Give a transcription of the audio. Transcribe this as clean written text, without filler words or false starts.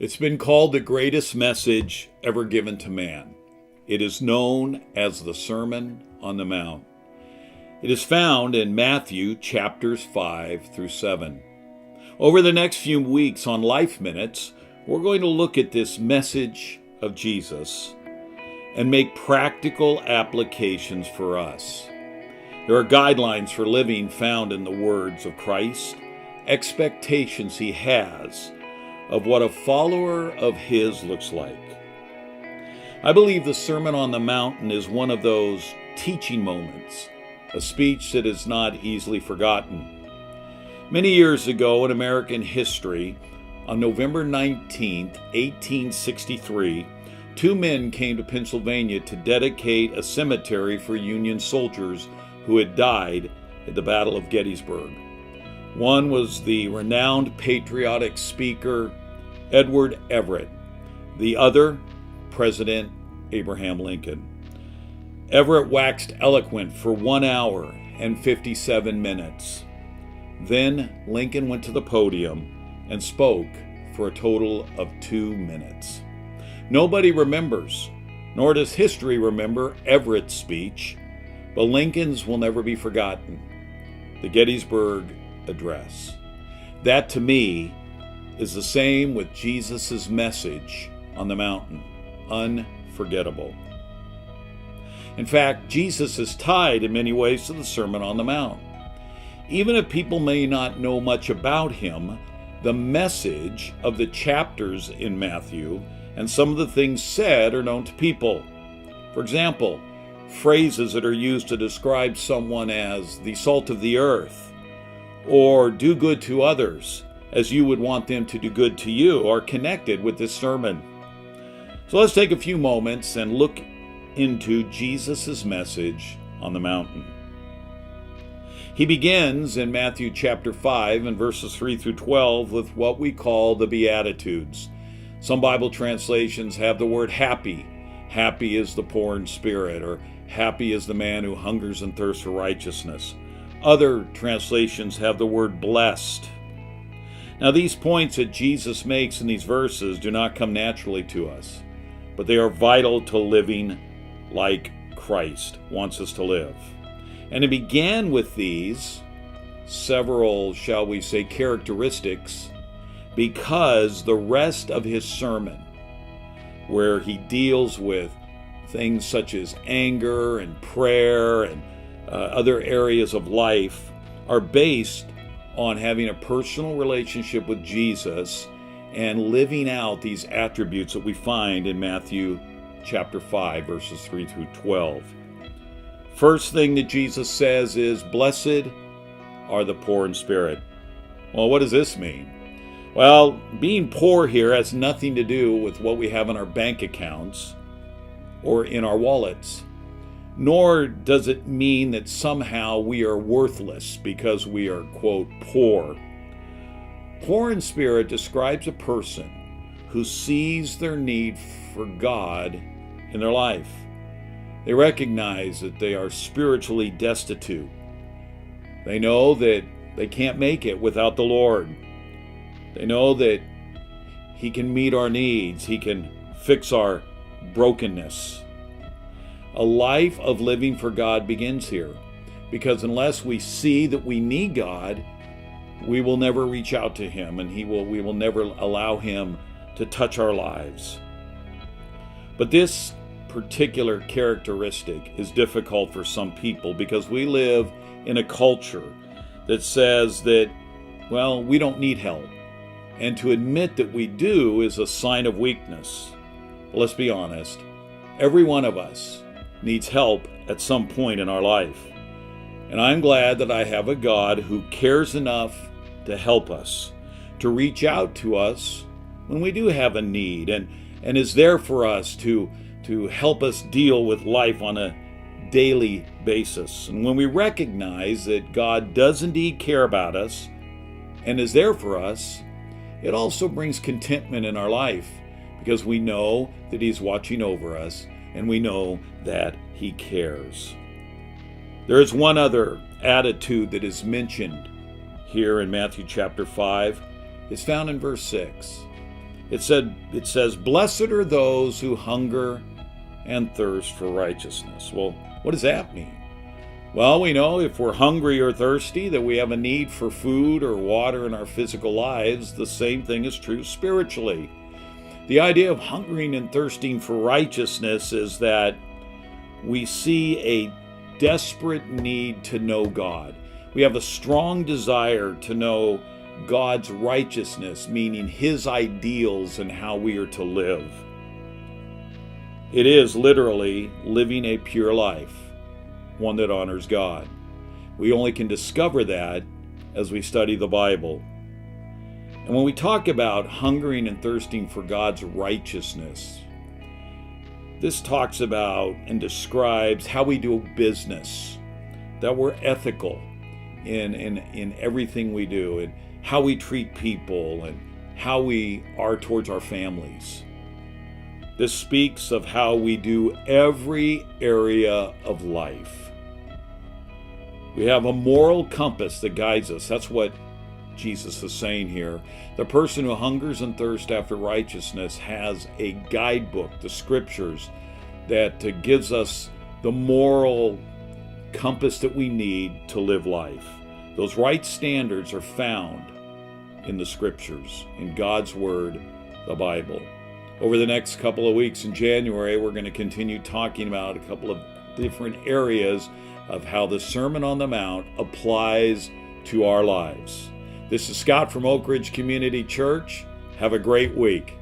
It's been called the greatest message ever given to man. It is known as the Sermon on the Mount. It is found in Matthew chapters 5 through 7. Over the next few weeks on Life Minutes, we're going to look at this message of Jesus and make practical applications for us. There are guidelines for living found in the words of Christ, expectations he has of what a follower of his looks like. I believe the Sermon on the Mountain is one of those teaching moments, a speech that is not easily forgotten. Many years ago in American history, on November 19, 1863, two men came to Pennsylvania to dedicate a cemetery for Union soldiers who had died at the Battle of Gettysburg. One was the renowned patriotic speaker Edward Everett, the other, President Abraham Lincoln. Everett waxed eloquent for 1 hour and 57 minutes. Then Lincoln went to the podium and spoke for a total of 2 minutes. Nobody remembers, nor does history remember Everett's speech, but Lincoln's will never be forgotten. The Gettysburg Address. That, to me, is the same with Jesus' message on the mountain. Unforgettable. In fact, Jesus is tied in many ways to the Sermon on the Mount. Even if people may not know much about him, the message of the chapters in Matthew and some of the things said are known to people. For example, phrases that are used to describe someone as the salt of the earth, or do good to others as you would want them to do good to you, are connected with this sermon. So let's take a few moments and look into Jesus' message on the mountain. He begins in Matthew chapter 5 and verses 3 through 12 with what we call the Beatitudes. Some Bible translations have the word happy. Happy is the poor in spirit, or happy is the man who hungers and thirsts for righteousness. Other translations have the word blessed. Now, these points that Jesus makes in these verses do not come naturally to us, but they are vital to living like Christ wants us to live. And it began with these several, shall we say, characteristics, because the rest of his sermon, where he deals with things such as anger and prayer and other areas of life, are based on having a personal relationship with Jesus and living out these attributes that we find in Matthew chapter 5, verses 3 through 12. First thing that Jesus says is, "Blessed are the poor in spirit." Well, what does this mean? Well, being poor here has nothing to do with what we have in our bank accounts or in our wallets. Nor does it mean that somehow we are worthless because we are, quote, poor. Poor in spirit describes a person who sees their need for God in their life. They recognize that they are spiritually destitute. They know that they can't make it without the Lord. They know that he can meet our needs. He can fix our brokenness. A life of living for God begins here, because unless we see that we need God, we will never reach out to him, and we will never allow him to touch our lives. But this particular characteristic is difficult for some people because we live in a culture that says that, well, we don't need help. And to admit that we do is a sign of weakness. But let's be honest, every one of us needs help at some point in our life. And I'm glad that I have a God who cares enough to help us, to reach out to us when we do have a need, and is there for us to help us deal with life on a daily basis. And when we recognize that God does indeed care about us and is there for us, it also brings contentment in our life, because we know that he's watching over us and we know that he cares. There is one other attitude that is mentioned here in Matthew chapter 5. It's found in verse 6. It says, "Blessed are those who hunger and thirst for righteousness." Well, what does that mean? Well, we know if we're hungry or thirsty that we have a need for food or water in our physical lives. The same thing is true spiritually. The idea of hungering and thirsting for righteousness is that we see a desperate need to know God. We have a strong desire to know God's righteousness, meaning His ideals and how we are to live. It is literally living a pure life, one that honors God. We only can discover that as we study the Bible. And when we talk about hungering and thirsting for God's righteousness, this talks about and describes how we do business, that we're ethical in everything we do, and how we treat people, and how we are towards our families. This speaks of how we do every area of life. We have a moral compass that guides us. That's what Jesus is saying here. The person who hungers and thirsts after righteousness has a guidebook, the scriptures, that gives us the moral compass that we need to live life. Those right standards are found in the scriptures, in God's Word, the Bible. Over the next couple of weeks in January, we're going to continue talking about a couple of different areas of how the Sermon on the Mount applies to our lives. This is Scott from Oakridge Community Church. Have a great week.